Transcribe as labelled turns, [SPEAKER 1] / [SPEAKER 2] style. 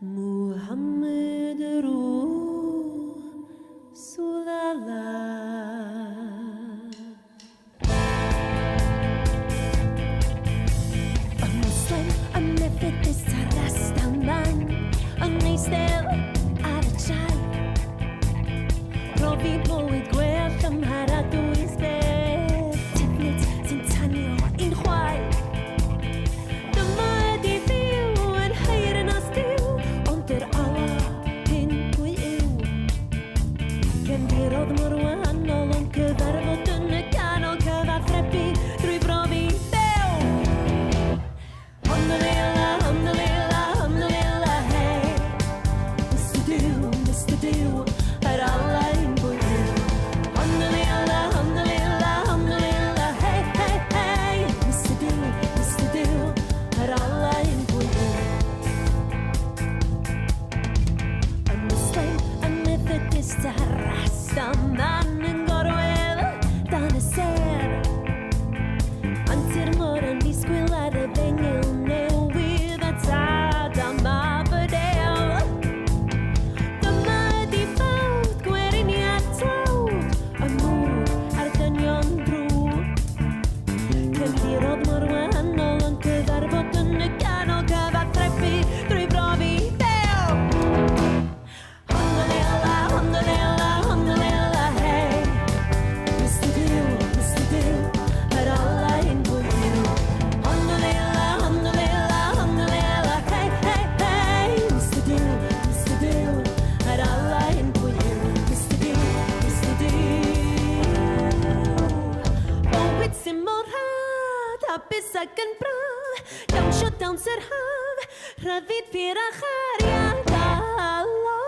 [SPEAKER 1] محمد رسول الله. A Muslim, a Methodist, a Rastaman, a Naistel, a Chai. Profi bywyd gwell ym Mharadwys beth, Tifnit, Centennial, un chwaith. Dyma ydi fyw yn hir yn asdiw, ond yr ala hyn pwy yw. Cefndirodd mor wahanol ond cyfarfod yn y canol, cyfathrebu drwy brofi dew. Alhamdulillah, alhamdulillah, alhamdulillah, hey. Mr. Dew, yr ala hyn pwy yw. Alhamdulillah, alhamdulillah, alhamdulillah, hey, hey, hey. Mr. Dew, yr ala hyn pwy yw. A Muslim, a Methodist, a Rastaman yn gorwedd dan y ser. Ond i'r môr yn disgwyl ar y ddengil newydd a tad a mabydel. Dyma ydi ffawd gweriniad tlawd, y mŵr a'r dynion drwg. Cefndirodd mor wahanol ond cyfarfod yn y canol, cyfathrebu drwy brofi dew. Alhamdulillah, alhamdulillah, alhamdulillah, hey. Mr. Dew, yr ala hyn pwy yw. Alhamdulillah, alhamdulillah, alhamdulillah, hey, hey, hey. Mr. Dew, yr ala hyn pwy yw. Mr. Dew. Bywyd sy'n mor rhad, hapus ac yn braf, dawnsio dawns yr haf, rhyddid pur a chariad Allah.